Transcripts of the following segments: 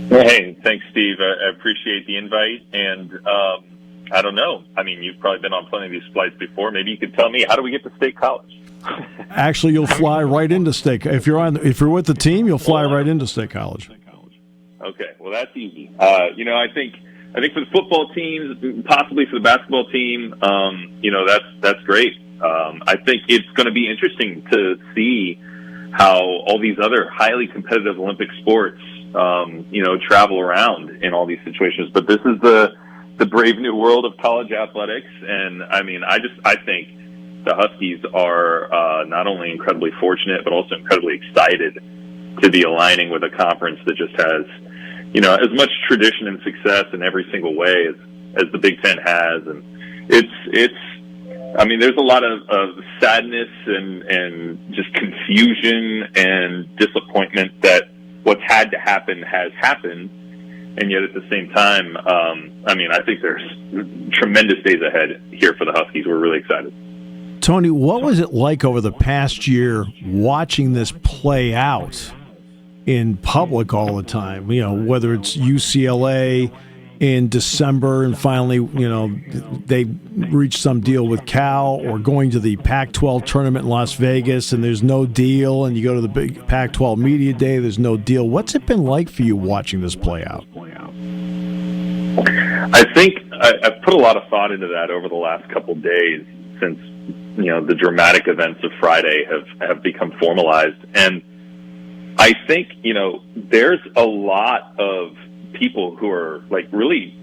Hey, thanks, Steve. I appreciate the invite. And I don't know. I mean, you've probably been on plenty of these flights before. Maybe you could tell me, how do we get to State College? Actually, you'll fly right into State. If you're with the team, you'll fly right into State College. Okay, well, that's easy. I think for the football teams, possibly for the basketball team, that's great. I think it's going to be interesting to see how all these other highly competitive Olympic sports, travel around in all these situations. But this is the brave new world of college athletics, and I mean, I think the Huskies are not only incredibly fortunate, but also incredibly excited to be aligning with a conference that just has, as much tradition and success in every single way as the Big Ten has. And there's a lot of sadness and just confusion and disappointment that what's had to happen has happened. And yet at the same time, I think there's tremendous days ahead here for the Huskies. We're really excited. Tony, what was it like over the past year watching this play out in public all the time? Whether it's UCLA in December and finally, they reached some deal with Cal, or going to the Pac-12 tournament in Las Vegas and there's no deal, and you go to the big Pac-12 media day, there's no deal. What's it been like for you watching this play out? I think I've put a lot of thought into that over the last couple of days since the dramatic events of Friday have become formalized. And I think, there's a lot of people who are really,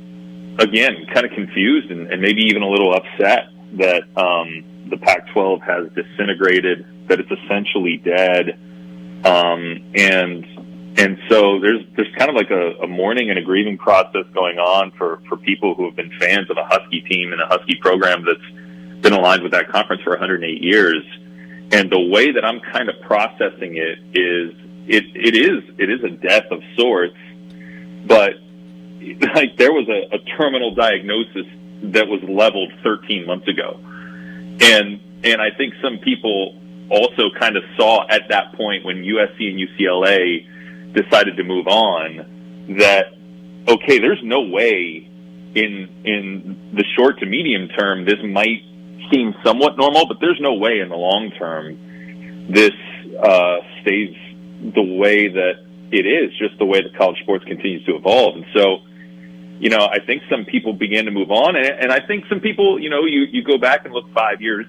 again, kind of confused and maybe even a little upset that the Pac-12 has disintegrated, that it's essentially dead. And so there's kind of like a mourning and a grieving process going on for people who have been fans of a Husky team and a Husky program that's been aligned with that conference for 108 years. And the way that I'm kind of processing it is it is a death of sorts, but there was a terminal diagnosis that was leveled 13 months ago. And I think some people also kind of saw at that point when USC and UCLA decided to move on that, okay, there's no way in the short to medium term this might seem somewhat normal, but there's no way in the long term this stays the way that it is, just the way that college sports continues to evolve. And so, I think some people began to move on, and I think some people, you go back and look 5 years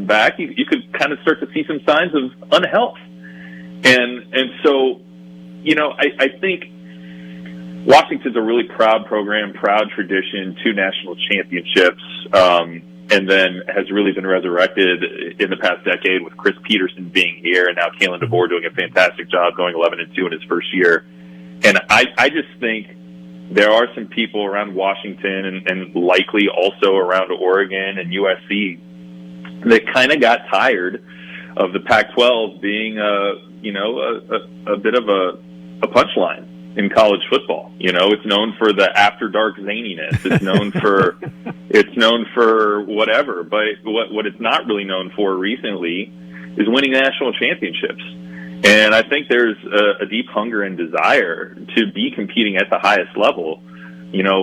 back, you could kind of start to see some signs of unhealth. And so, I think Washington's a really proud program, proud tradition, 2 national championships, and then has really been resurrected in the past decade with Chris Peterson being here, and now Kalen DeBoer doing a fantastic job, going 11-2 in his first year. And I just think there are some people around Washington and likely also around Oregon and USC that kind of got tired of the Pac-12 being a bit of a punchline in college football. It's known for the after dark zaniness. It's known for whatever, but what it's not really known for recently is winning national championships. And I think there's a deep hunger and desire to be competing at the highest level,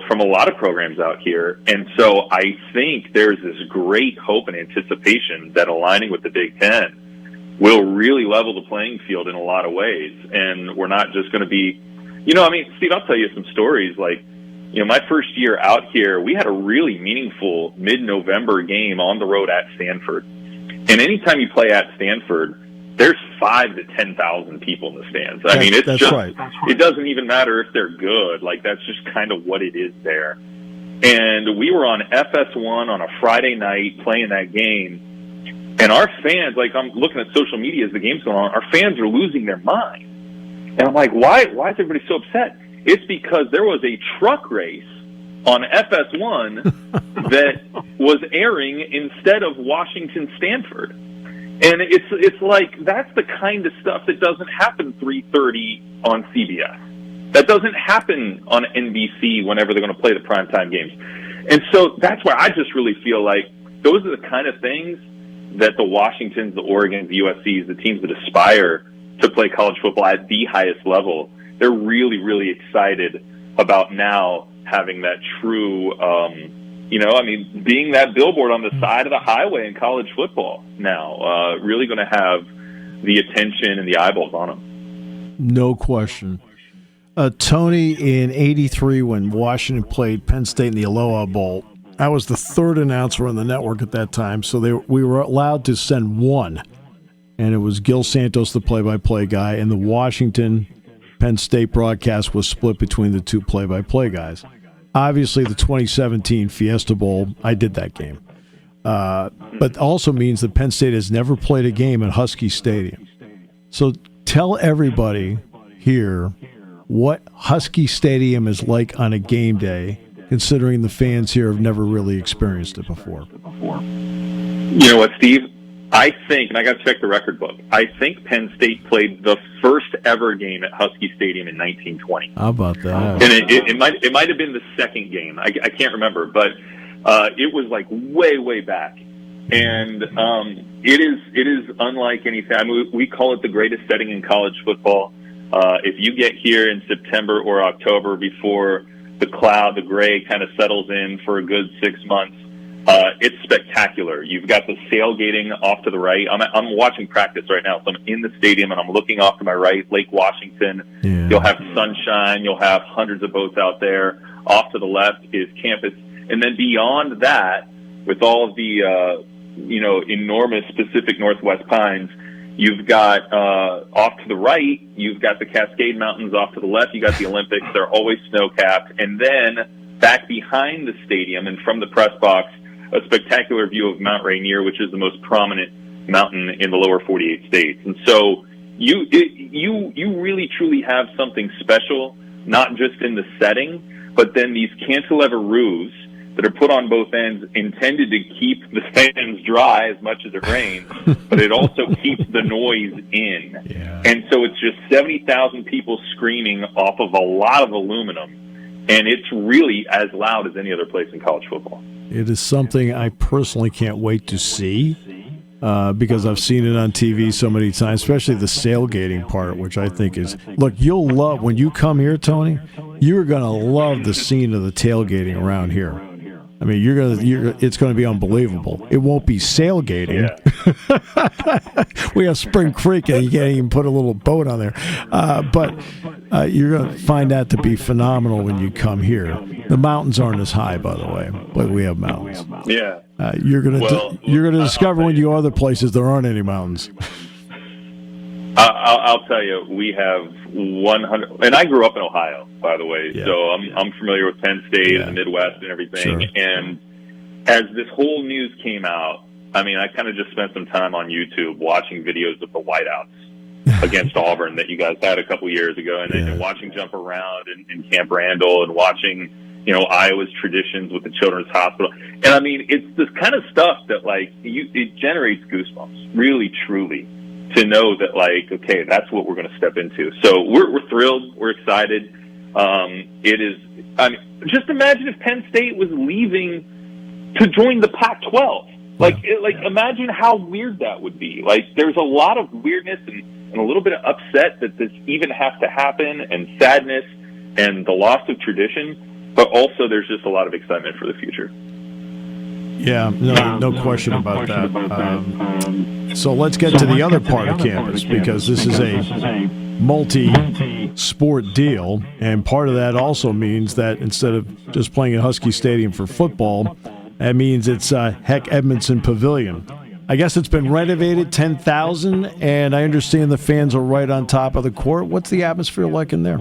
from a lot of programs out here. And so I think there's this great hope and anticipation that aligning with the Big Ten will really level the playing field in a lot of ways. And we're not just going to be, Steve, I'll tell you some stories. My first year out here, we had a really meaningful mid-November game on the road at Stanford. And anytime you play at Stanford, there's 5,000 to 10,000 people in the stands. It's just, right. It doesn't even matter if they're good. That's just kind of what it is there. And we were on FS1 on a Friday night playing that game. And our fans, I'm looking at social media as the game's going on, our fans are losing their mind. And I'm like, why is everybody so upset? It's because there was a truck race on FS1 that was airing instead of Washington Stanford. And it's like, that's the kind of stuff that doesn't happen 3:30 on CBS. That doesn't happen on NBC whenever they're going to play the primetime games. And so that's why I just really feel like those are the kind of things that the Washingtons, the Oregons, the USCs, the teams that aspire to play college football at the highest level they're really, really excited about now having that true, being that billboard on the side of the highway in college football now, really going to have the attention and the eyeballs on them. No question. Tony, in '83, when Washington played Penn State in the Aloha Bowl, I was the third announcer on the network at that time, so we were allowed to send one, and it was Gil Santos, the play-by-play guy, and the Washington Penn State broadcast was split between the two play-by-play guys. Obviously, the 2017 Fiesta Bowl, I did that game. But also means that Penn State has never played a game at Husky Stadium. So tell everybody here what Husky Stadium is like on a game day, considering the fans here have never really experienced it before. You know what, Steve? I think, and I got to check the record book, I think Penn State played the first ever game at Husky Stadium in 1920. How about that? And it might have been the second game. I can't remember, but it was like way back. And it is unlike anything. I mean, we call it the greatest setting in college football. If you get here in September or October before the gray kind of settles in for a good 6 months, it's spectacular. You've got the sailgating off to the right. I'm watching practice right now, so I'm in the stadium and I'm looking off to my right, Lake Washington. Yeah. You'll have sunshine. You'll have hundreds of boats out there. Off to the left is campus. And then beyond that, with all of the, enormous Pacific Northwest pines, you've got, off to the right, you've got the Cascade Mountains. Off to the left, you got the Olympics. They're always snow-capped. And then back behind the stadium and from the press box, a spectacular view of Mount Rainier, which is the most prominent mountain in the lower 48 states. And so you really truly have something special, not just in the setting, but then these cantilever roofs that are put on both ends, intended to keep the stands dry as much as it rains, but it also keeps the noise in. Yeah. And so it's just 70,000 people screaming off of a lot of aluminum, and it's really as loud as any other place in college football. It is something I personally can't wait to see because I've seen it on TV so many times, especially the sailgating part, which I think is, look, you'll love, when you come here, Tony, you're going to love the scene of the tailgating around here. I mean, it's going to be unbelievable. It won't be sailgating. Yeah. We have Spring Creek, and you can't even put a little boat on there. But you're going to find that to be phenomenal when you come here. The mountains aren't as high, by the way, but we have mountains. Yeah. You're going to discover when you go other places there aren't any mountains. I'll tell you, we have 100, and I grew up in Ohio, by the way, so I'm familiar with Penn State and the Midwest and everything. Sure. And as this whole news came out, I mean, I kind of just spent some time on YouTube watching videos of the whiteouts against Auburn that you guys had a couple years ago, and watching Jump Around in Camp Randall, and watching, Iowa's traditions with the Children's Hospital. And I mean, it's this kind of stuff that it generates goosebumps, really, truly, to know that, okay, that's what we're going to step into. So we're thrilled. We're excited. It is, just imagine if Penn State was leaving to join the Pac-12. Imagine how weird that would be. There's a lot of weirdness and a little bit of upset that this even has to happen, and sadness and the loss of tradition, but also there's just a lot of excitement for the future. Yeah, no question about that. So let's get to the other part of campus, because this is a multi-sport deal, and part of that also means that instead of just playing at Husky Stadium for football, that means it's Heck Edmondson Pavilion. I guess it's been renovated, 10,000, and I understand the fans are right on top of the court. What's the atmosphere like in there?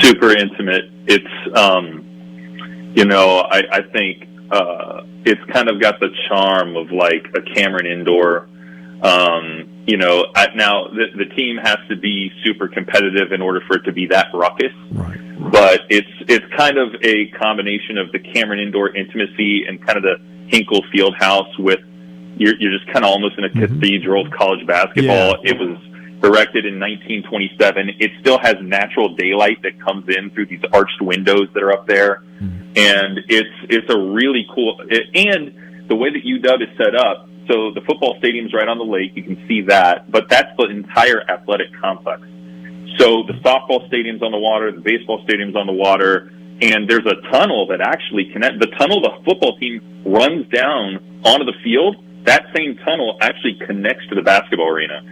Super intimate. It's, I think it's kind of got the charm of a Cameron Indoor. Now the team has to be super competitive in order for it to be that ruckus. Right. But it's kind of a combination of the Cameron Indoor intimacy and kind of the Hinkle Fieldhouse with you're just kind of almost in a cathedral of college basketball. Yeah. It was erected in 1927. It still has natural daylight that comes in through these arched windows that are up there. And it's a really cool, and the way that UW is set up, so the football stadium's right on the lake, you can see that, but that's the entire athletic complex. So the softball stadium's on the water, the baseball stadium's on the water, and there's a tunnel that actually connects. The tunnel the football team runs down onto the field, that same tunnel actually connects to the basketball arena.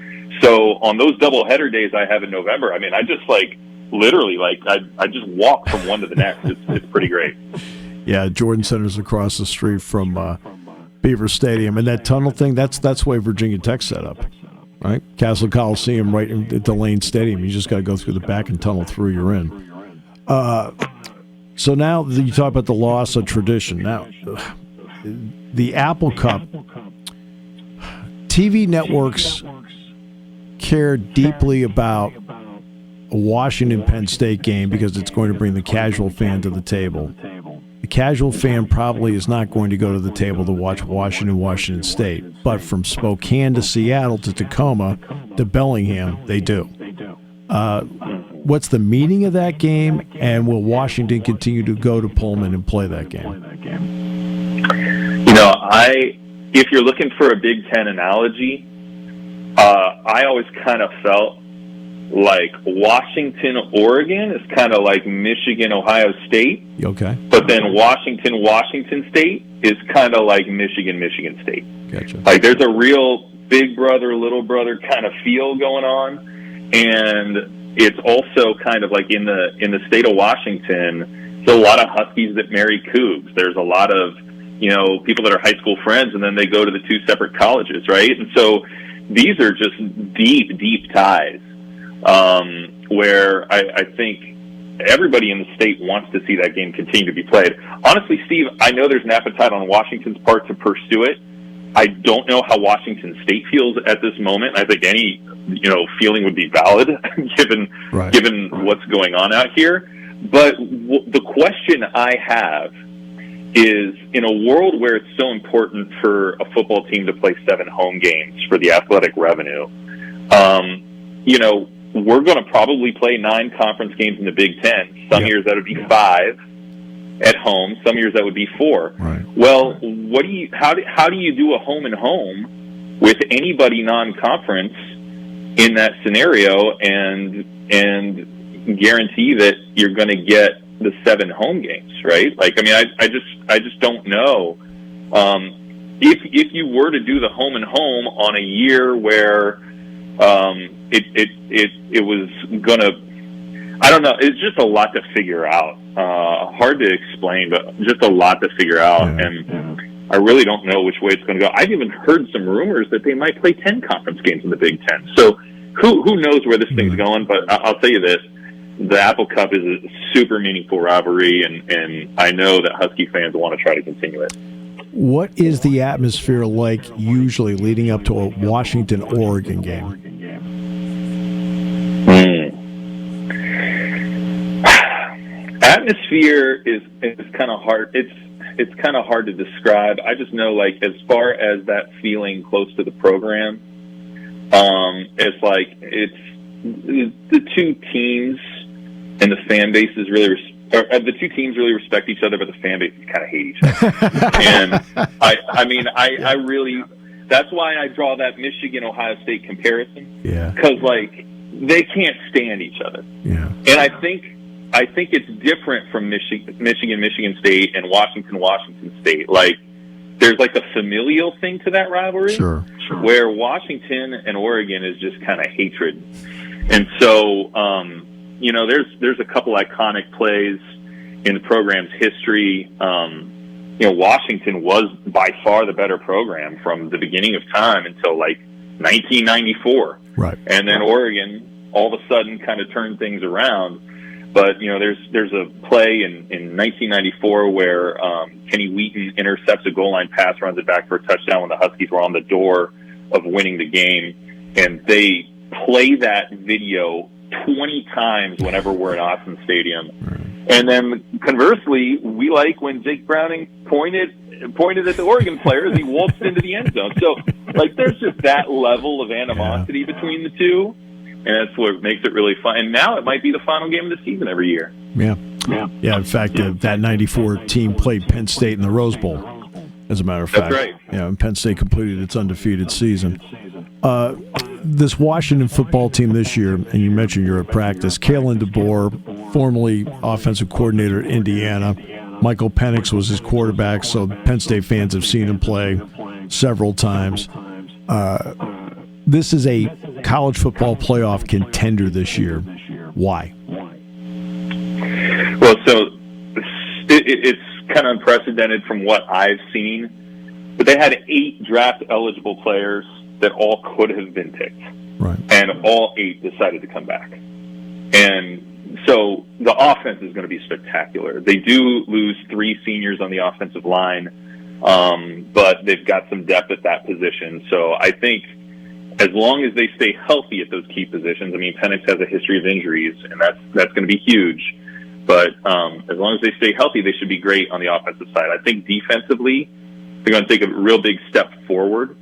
So on those doubleheader days I have in November, I mean, I just literally I just walk from one to the next. It's pretty great. Yeah, Jordan Center's across the street from Beaver Stadium, and that tunnel thing, that's the way Virginia Tech set up, right? Castle Coliseum right at the Lane Stadium. You just got to go through the back and tunnel through, you're in. So now you talk about the loss of tradition. Now, the Apple Cup, TV networks care deeply about a Washington-Penn State game because it's going to bring the casual fan to the table. The casual fan probably is not going to go to the table to watch Washington State, but from Spokane to Seattle to Tacoma to Bellingham, they do. What's the meaning of that game, and will Washington continue to go to Pullman and play that game? If you're looking for a Big Ten analogy, I always kind of felt like Washington, Oregon is kind of like Michigan, Ohio State. Okay. But then Washington State is kind of like Michigan State. Gotcha. Like there's a real big brother, little brother kind of feel going on. And it's also kind of like in the state of Washington, there's a lot of Huskies that marry Cougs. There's a lot of, people that are high school friends and then they go to the two separate colleges, right? And so these are just deep, deep ties. Where I think everybody in the state wants to see that game continue to be played. Honestly, Steve, I know there's an appetite on Washington's part to pursue it. I don't know how Washington State feels at this moment. I think any, feeling would be valid given what's going on out here. But the question I have is, in a world where it's so important for a football team to play 7 home games for the athletic revenue, we're going to probably play 9 conference games in the Big Ten. Some years that would be 5 at home. Some years that would be 4. Right. Well, how do you do a home and home with anybody non-conference in that scenario and guarantee that you're going to get the 7 home games, right? Like, I mean, I just don't know. If you were to do the home and home on a year where it was gonna, I don't know, it's just a lot to figure out. Hard to explain, but just a lot to figure out. Yeah. And I really don't know which way it's going to go. I've even heard some rumors that they might play 10 conference games in the Big Ten. So who knows where this thing's going? But I'll tell you this: the Apple Cup is a super meaningful rivalry, and I know that Husky fans will want to try to continue it. What is the atmosphere like usually leading up to a Washington-Oregon game? Atmosphere is kind of hard. It's kind of hard to describe. I just know, like, as far as that feeling close to the program, it's like it's the two teams and the fan bases the two teams really respect each other, but the fan bases kind of hate each other. And I really, that's why I draw that Michigan-Ohio State comparison. Yeah. Because, like, they can't stand each other. Yeah. And I think it's different from Michigan State and Washington State. Like, there's like a familial thing to that rivalry. Sure. Where Washington and Oregon is just kind of hatred. And so, there's a couple iconic plays in the program's history. Washington was by far the better program from the beginning of time until like 1994. Right. And then Oregon all of a sudden kind of turned things around. But, there's a play in 1994 where Kenny Wheaton intercepts a goal line pass, runs it back for a touchdown when the Huskies were on the door of winning the game. And they play that video 20 times whenever we're in Austin Stadium. And then conversely, we like when Jake Browning pointed at the Oregon player as he waltzed into the end zone. So, like, there's just that level of animosity between the two, and that's what makes it really fun. And now it might be the final game of the season every year. Yeah. In fact, that 94 team played Penn State in the Rose Bowl, as a matter of fact. That's right. Yeah, and Penn State completed its undefeated season. this Washington football team this year, and you mentioned you're at practice, Kalen DeBoer, formerly offensive coordinator at Indiana. Michael Penix was his quarterback, so Penn State fans have seen him play several times. This is a college football playoff contender this year. Why? Well, so it's kind of unprecedented from what I've seen, but they had 8 draft-eligible players that all could have been picked. Right. And all 8 decided to come back. And so the offense is going to be spectacular. They do lose 3 seniors on the offensive line, but they've got some depth at that position. So I think as long as they stay healthy at those key positions, I mean, Penix has a history of injuries, and that's going to be huge. But as long as they stay healthy, they should be great on the offensive side. I think defensively, they're going to take a real big step forward.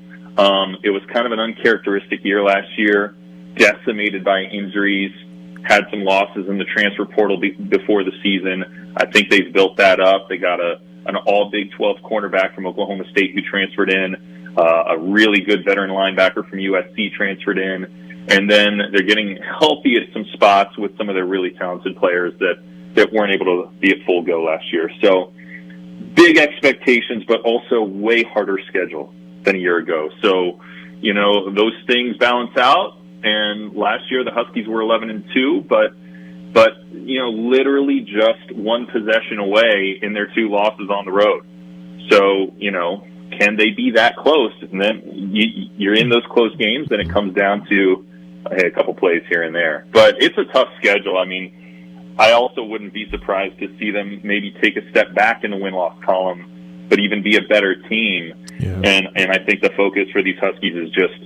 It was kind of an uncharacteristic year last year, decimated by injuries, had some losses in the transfer portal before the season. I think they've built that up. They got an all Big 12 cornerback from Oklahoma State who transferred in, a really good veteran linebacker from USC transferred in, and then they're getting healthy at some spots with some of their really talented players that weren't able to be at full go last year. So big expectations, but also way harder schedule than a year ago. So, you know, those things balance out. And last year the Huskies were 11-2, but you know, literally just one possession away in their 2 losses on the road. So, you know, can they be that close? And then you're in those close games, then it comes down to a couple plays here and there. But it's a tough schedule. I mean, I also wouldn't be surprised to see them maybe take a step back in the win-loss column, but even be a better team. Yeah. And I think the focus for these Huskies is just,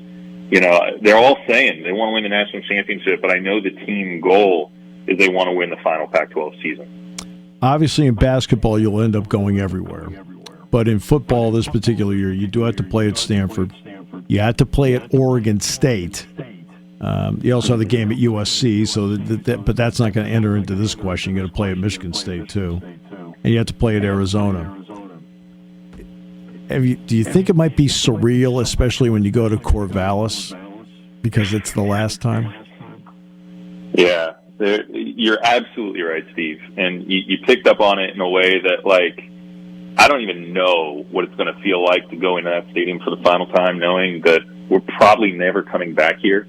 you know, they're all saying they want to win the national championship, but I know the team goal is they want to win the final Pac-12 season. Obviously, in basketball, you'll end up going everywhere. But in football this particular year, you do have to play at Stanford. You have to play at Oregon State. You also have the game at USC, so but that's not going to enter into this question. You got to play at Michigan State, too. And you have to play at Arizona. Do you think it might be surreal, especially when you go to Corvallis, because it's the last time? Yeah, you're absolutely right, Steve. And you picked up on it in a way that, like, I don't even know what it's going to feel like to go into that stadium for the final time, knowing that we're probably never coming back here.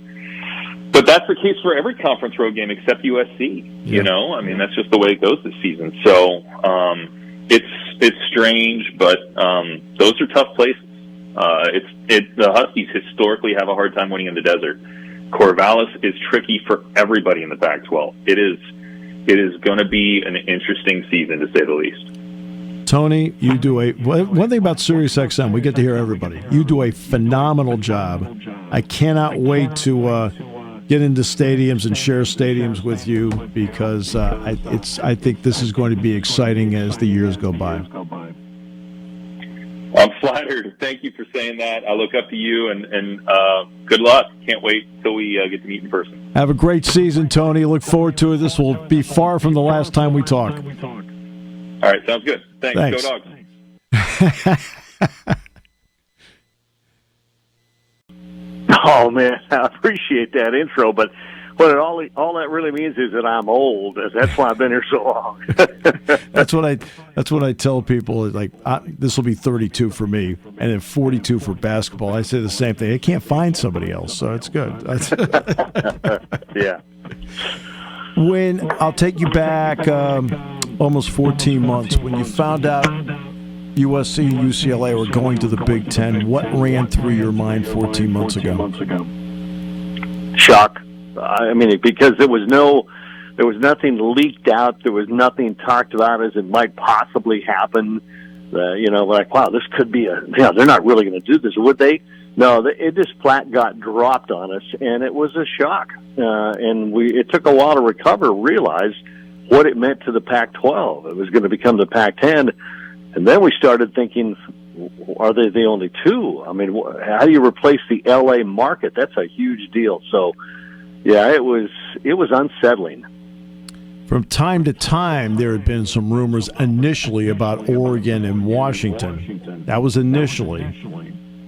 But that's the case for every conference road game except USC. Yeah. You know, I mean, that's just the way it goes this season. So it's strange, but those are tough places. The Huskies historically have a hard time winning in the desert. Corvallis is tricky for everybody in the Pac-12. It is going to be an interesting season, to say the least. Tony, you do one thing about SiriusXM, we get to hear everybody. You do a phenomenal job. I cannot wait to get into stadiums and share stadiums with you, because I think this is going to be exciting as the years go by. I'm flattered. Thank you for saying that. I look up to you, and good luck. Can't wait till we get to meet in person. Have a great season, Tony. Look forward to it. This will be far from the last time we talk. All right, sounds good. Thanks. Go Dogs. Oh, man, I appreciate that intro, but all that really means is that I'm old. That's why I've been here so long. That's what I tell people. Like, this will be 32 for me, and then 42 for basketball. I say the same thing. I can't find somebody else, so it's good. Yeah. When I'll take you back almost 14 months, when you found out USC and UCLA were going to the Big Ten, what ran through your mind 14 months ago? Shock. I mean, because there was nothing leaked out. There was nothing talked about as it might possibly happen. Like, wow, this could be they're not really going to do this, would they? No, it just flat got dropped on us, and it was a shock. And it took a while to recover, realize what it meant to the Pac-12. It was going to become the Pac-10. And then we started thinking, are they the only two? I mean, how do you replace the L.A. market? That's a huge deal. So, yeah, it was unsettling. From time to time, there had been some rumors initially about Oregon and Washington. That was initially.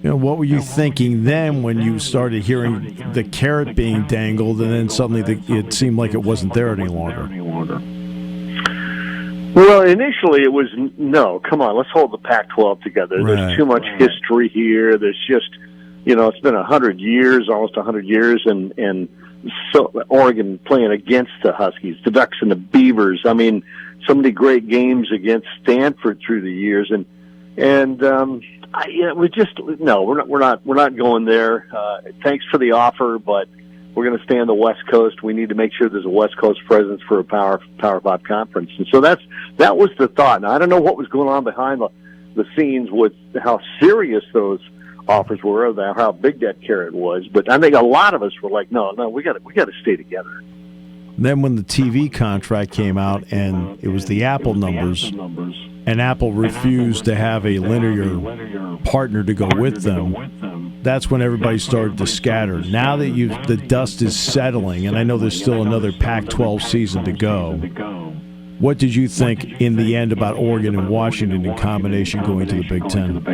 What were you thinking then when you started hearing the carrot being dangled, and then suddenly it seemed like it wasn't there any longer? Well, initially it was, no, come on, let's hold the Pac-12 together. Right. There's too much history here. There's just, it's been 100 years, almost 100 years, and so Oregon playing against the Huskies, the Ducks and the Beavers. I mean, so many great games against Stanford through the years, we just, no, we're not going there. Thanks for the offer, but we're going to stay on the West Coast. We need to make sure there's a West Coast presence for a Power 5 conference. And so that was the thought. Now, I don't know what was going on behind the scenes with how serious those offers were, how big that carrot was, but I think a lot of us were like, no, we got to stay together. Then when the TV contract came out and it was the Apple numbers, and Apple refused to have a linear partner to go with them, that's when everybody started to scatter. Now that the dust is settling, and I know there's still another Pac-12 season to go, what did you think in the end about Oregon and Washington in combination going to the Big Ten?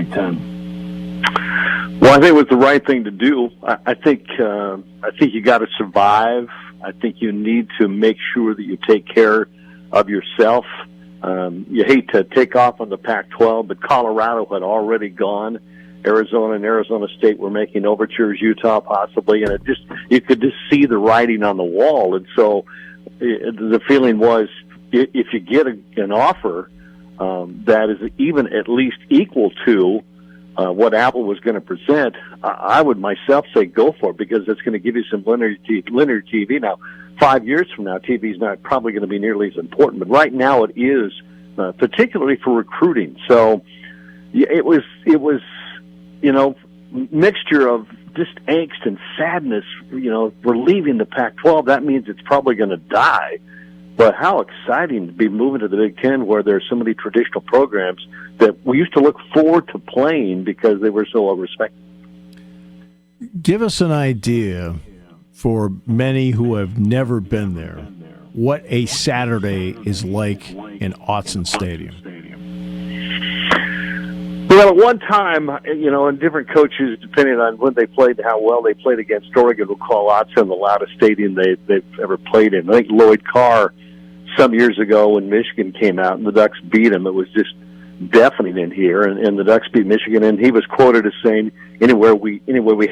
Well, I think it was the right thing to do. I think you got to survive. I think you need to make sure that you take care of yourself. You hate to take off on the Pac-12, but Colorado had already gone. Arizona and Arizona State were making overtures, Utah possibly, and you could just see the writing on the wall. And so the feeling was, if you get an offer that is even at least equal to what Apple was going to present, I would myself say go for it, because it's going to give you some linear TV. Now, 5 years from now, TV is not probably going to be nearly as important, but right now it is, particularly for recruiting. So it was mixture of just angst and sadness. We're leaving the Pac-12. That means it's probably going to die. But how exciting to be moving to the Big Ten, where there's so many traditional programs that we used to look forward to playing because they were so well respected. Give us an idea, for many who have never been there, what a Saturday is like in Autzen Stadium. Well, at one time, and different coaches, depending on when they played, how well they played against Oregon, will call Autzen the loudest stadium they've ever played in. I think Lloyd Carr, some years ago when Michigan came out and the Ducks beat them, it was just deafening in here, and the Ducks beat Michigan, and he was quoted as saying, anywhere we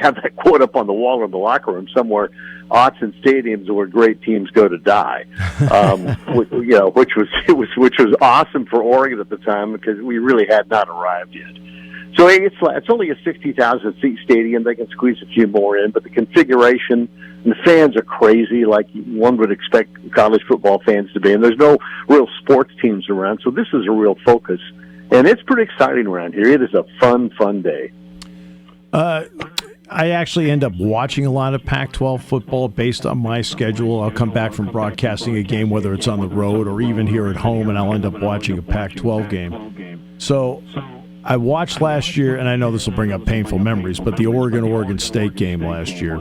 have that quote up on the wall in the locker room somewhere, Autzen Stadium's where great teams go to die. Which was awesome for Oregon at the time, because we really had not arrived yet. So it's only a 60,000 seat stadium. They can squeeze a few more in, but the configuration and the fans are crazy, like one would expect college football fans to be. And there's no real sports teams around, so this is a real focus. And it's pretty exciting around here. It is a fun day. I actually end up watching a lot of Pac-12 football based on my schedule. I'll come back from broadcasting a game, whether it's on the road or even here at home, and I'll end up watching a Pac-12 game. So I watched last year, and I know this will bring up painful memories, but the Oregon State game last year.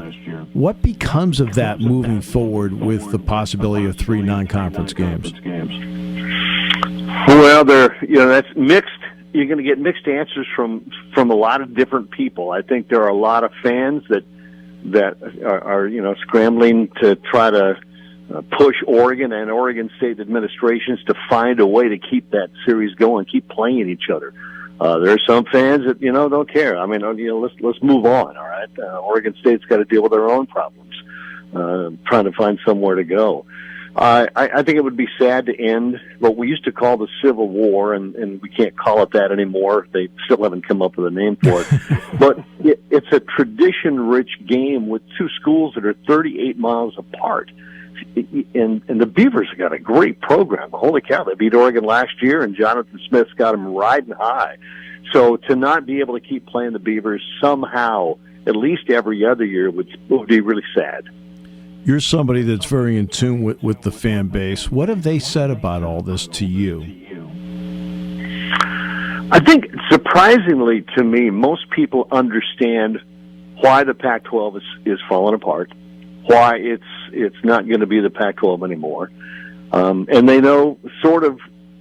What becomes of that moving forward with the possibility of 3 non-conference games? Well, that's mixed. You're going to get mixed answers from a lot of different people. I think there are a lot of fans that are scrambling to try to push Oregon and Oregon State administrations to find a way to keep that series going, keep playing each other. There are some fans that don't care. I mean, let's move on. All right, Oregon State's got to deal with their own problems, trying to find somewhere to go. I think it would be sad to end what we used to call the Civil War, and we can't call it that anymore. They still haven't come up with a name for it. But it's a tradition-rich game with two schools that are 38 miles apart. And the Beavers have got a great program. Holy cow, they beat Oregon last year, and Jonathan Smith's got them riding high. So to not be able to keep playing the Beavers somehow, at least every other year, would be really sad. You're somebody that's very in tune with the fan base. What have they said about all this to you? I think, surprisingly to me, most people understand why the Pac-12 is falling apart, why it's not going to be the Pac-12 anymore, and they know sort of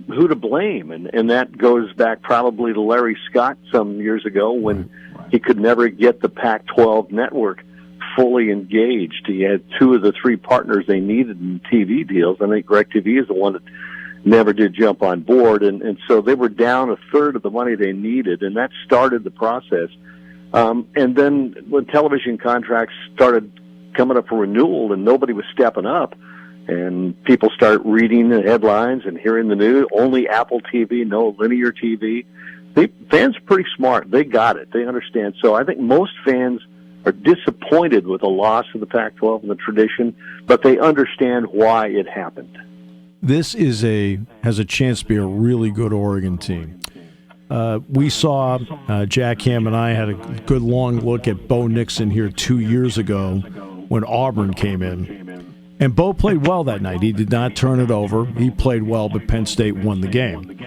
who to blame, and that goes back probably to Larry Scott some years ago when he could never get the Pac-12 network fully engaged. He had 2 of the 3 partners they needed in TV deals. I think DirecTV is the one that never did jump on board, and so they were down a third of the money they needed, and that started the process. And then when television contracts started coming up for renewal and nobody was stepping up, and people start reading the headlines and hearing the news, only Apple TV, no linear TV. Fans are pretty smart. They got it. They understand. So I think most fans are disappointed with the loss of the Pac-12 and the tradition, but they understand why it happened. This has a chance to be a really good Oregon team. We saw, Jack Ham and I had a good long look at Bo Nixon here 2 years ago when Auburn came in. And Bo played well that night. He did not turn it over. He played well, but Penn State won the game.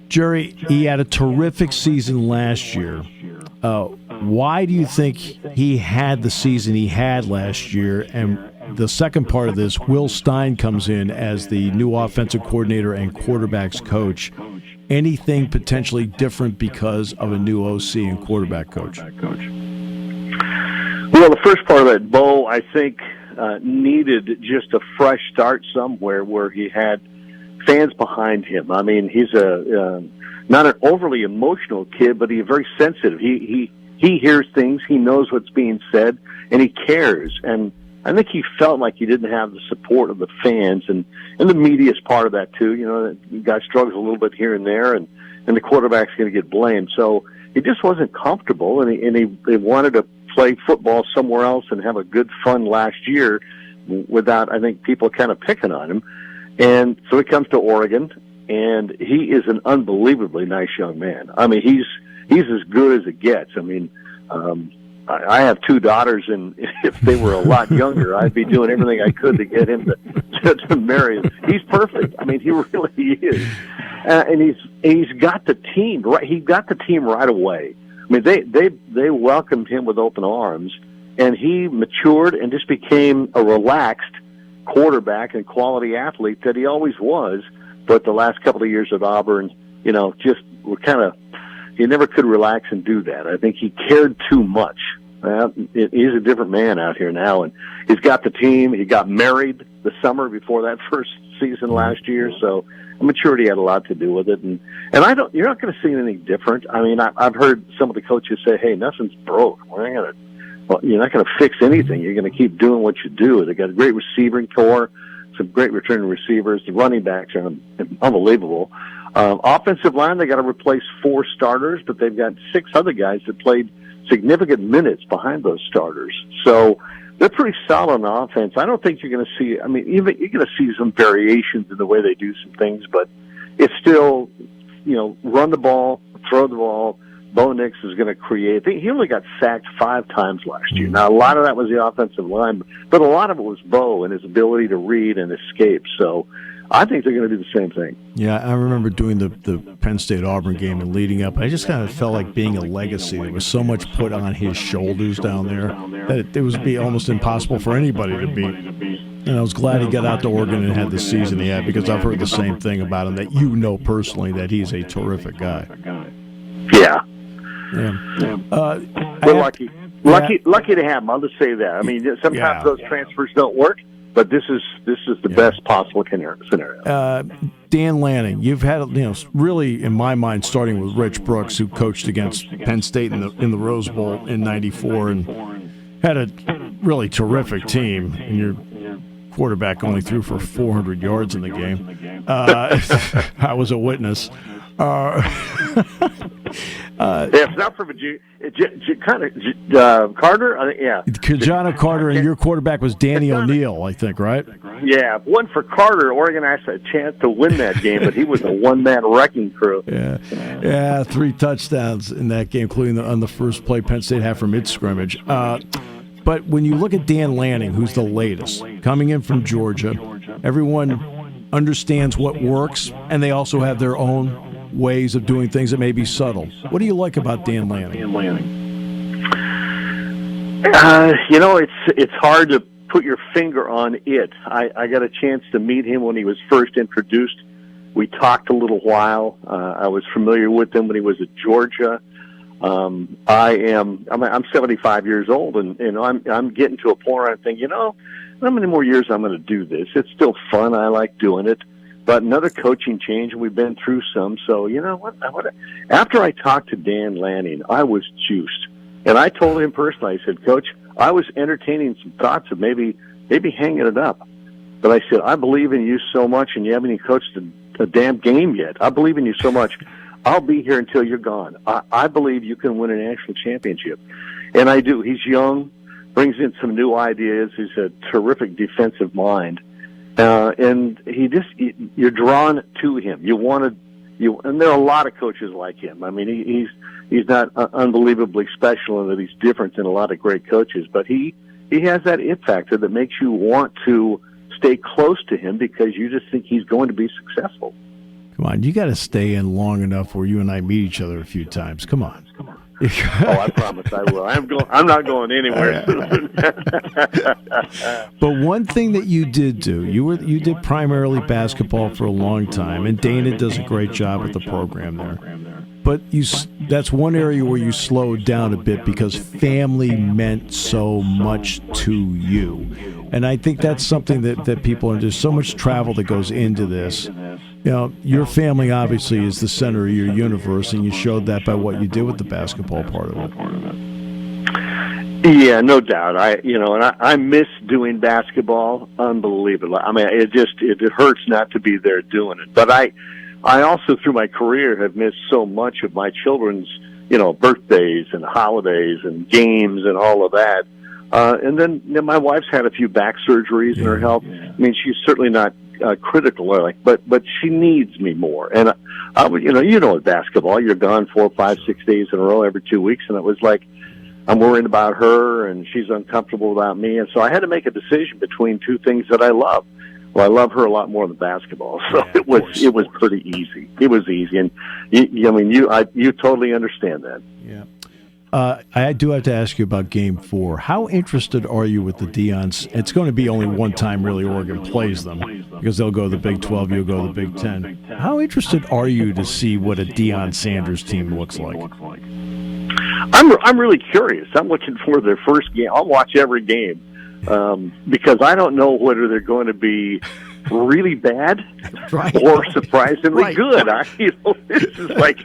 Jerry, he had a terrific season last year. Why do you think he had the season he had last year? And the second part of this, Will Stein comes in as the new offensive coordinator and quarterbacks coach. Anything potentially different because of a new OC and quarterback coach? Well, the first part of it, Bo, I think, needed just a fresh start somewhere where he had fans behind him. I mean, he's not an overly emotional kid, but he's very sensitive. He hears things, he knows what's being said, and he cares. And I think he felt like he didn't have the support of the fans, and the media's part of that too. You know, the guy struggles a little bit here and there, and the quarterback's going to get blamed. So he just wasn't comfortable, and he wanted to play football somewhere else and have a good fun last year without, I think, people kind of picking on him. And so he comes to Oregon, and he is an unbelievably nice young man. I mean, he's as good as it gets. I mean, I have 2 daughters, and if they were a lot younger, I'd be doing everything I could to get him to marry him. He's perfect. I mean, he really is. And he's got the team right. He got the team right away. I mean, they welcomed him with open arms, and he matured and just became a relaxed quarterback and quality athlete that he always was. But the last couple of years at Auburn, you know, just were kind of, he never could relax and do that. I think he cared too much. He's a different man out here now, and he's got the team. He got married the summer before that first season last year, so maturity had a lot to do with it. And you're not going to see anything different. I mean, I've heard some of the coaches say, "Hey, nothing's broke. You're not going to fix anything. You're going to keep doing what you do." They got a great receiving core, some great returning receivers. The running backs are unbelievable. Offensive line, they got to replace 4 starters, but they've got 6 other guys that played significant minutes behind those starters. So they're pretty solid on offense. I don't think you're going to see, I mean, even you're going to see some variations in the way they do some things, but it's still, you know, run the ball, throw the ball. Bo Nix is going to create. He only got sacked 5 times last year. Now, a lot of that was the offensive line, but a lot of it was Bo and his ability to read and escape. So I think they're going to do the same thing. Yeah, I remember doing the Penn State-Auburn game and leading up. I just kind of felt like being a legacy. There was so much put on his shoulders down there that it would be almost impossible for anybody to beat. And I was glad he got out to Oregon and had the season he had, because I've heard the same thing about him, that you know personally that he's a terrific guy. Yeah. Yeah. We're lucky to have him. I'll just say that. I mean, sometimes those transfers don't work, but this is the best possible scenario. Dan Lanning, you've had, really in my mind, starting with Rich Brooks, who coached against Penn State in the Rose Bowl in '94 and had a really terrific team. And your quarterback only threw for 400 yards in the game. I was a witness. If not for Carter, yeah. Kajana Carter, and your quarterback was Danny O'Neill, I think, right? Yeah, one for Carter, Oregon actually had a chance to win that game, but he was a one-man wrecking crew. Yeah, 3 touchdowns in that game, including on the first play Penn State had from mid scrimmage. But when you look at Dan Lanning, who's the latest, coming in from Georgia, everyone understands what works, and they also have their own ways of doing things that may be subtle. What do you like about Dan Lanning? It's hard to put your finger on it. I got a chance to meet him when he was first introduced. We talked a little while. I was familiar with him when he was at Georgia. I'm 75 years old, and I'm getting to a point where I'm thinking, how many more years I'm going to do this? It's still fun. I like doing it. But another coaching change, and we've been through some. So, you know what? After I talked to Dan Lanning, I was juiced. And I told him personally, I said, Coach, I was entertaining some thoughts of maybe hanging it up. But I said, I believe in you so much, and you haven't even coached a damn game yet. I believe in you so much. I'll be here until you're gone. I believe you can win a national championship. And I do. He's young, brings in some new ideas. He's a terrific defensive mind. And you're drawn to him. And there are a lot of coaches like him. I mean, he's not unbelievably special in that he's different than a lot of great coaches, but he has that it factor that makes you want to stay close to him because you just think he's going to be successful. Come on, you got to stay in long enough where you and I meet each other a few times. Come on. I promise I will. I'm not going anywhere soon. But one thing that you did do, you did primarily basketball for a long time, and Dana does a great job with the program there. But that's one area where you slowed down a bit because family meant so much to you. And I think that's something that people, there's so much travel that goes into this. You know, your family obviously is the center of your universe, and you showed that by what you did with the basketball part of it. Yeah, no doubt. I miss doing basketball. Unbelievable. I mean, it hurts not to be there doing it. But I also, through my career, have missed so much of my children's, birthdays and holidays and games and all of that. And then my wife's had a few back surgeries in her health. I mean, she's certainly not critical, but she needs me more. And I would, with basketball, you're gone 4, 5, 6 days in a row every 2 weeks, and it was like I'm worried about her, and she's uncomfortable about me, and so I had to make a decision between two things that I love. Well, I love her a lot more than basketball, so it was pretty easy. It was easy, and you totally understand that. Yeah. I do have to ask you about Game 4. How interested are you with the Deion's? It's going to be only one time, really, Oregon plays them because they'll go to the Big 12, you'll go to the Big 10. How interested are you to see what a Deion Sanders team looks like? I'm really curious. I'm looking for their first game. I'll watch every game because I don't know whether they're going to be really bad or surprisingly good. This is like,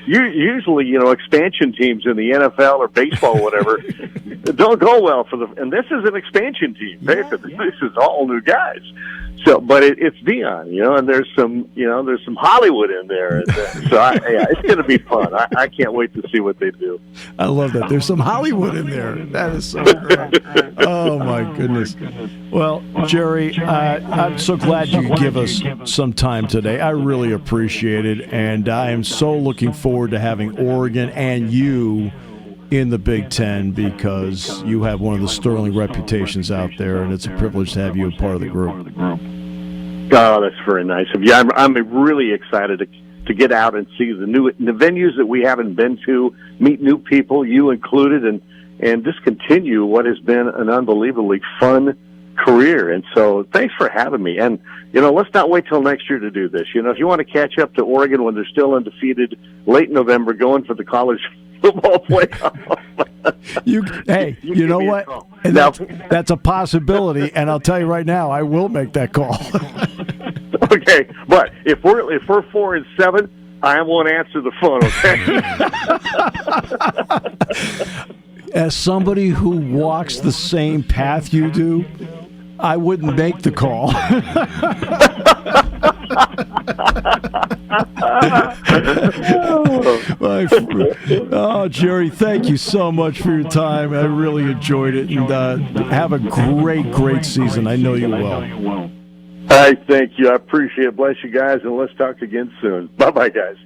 usually, expansion teams in the NFL or baseball or whatever don't go well for them. And this is an expansion team. This is all new guys. So, but it's Deion, and there's some Hollywood in there. And, it's going to be fun. I can't wait to see what they do. I love that. There's some Hollywood in there. That is so great. Oh, my goodness. Well, Jerry, I'm so glad you could give us some time today. I really appreciate it, and I am so looking forward to having Oregon and you in the Big Ten because you have one of the sterling reputations out there, and it's a privilege to have you a part of the group. Oh, that's very nice of you. I'm really excited to get out and see the venues that we haven't been to, meet new people, you included, and just continue what has been an unbelievably fun career. And so thanks for having me. And, let's not wait till next year to do this. If you want to catch up to Oregon when they're still undefeated, late November, going for the college football playoff. You know what? That's a possibility, and I'll tell you right now, I will make that call. Okay, but if we're 4-7, I won't answer the phone. Okay. As somebody who walks the same path you do, I wouldn't make the call. Jerry, thank you so much for your time. I really enjoyed it, and have a great season. I know you will. All right, thank you. I appreciate it. Bless you guys, and let's talk again soon. Bye-bye, guys.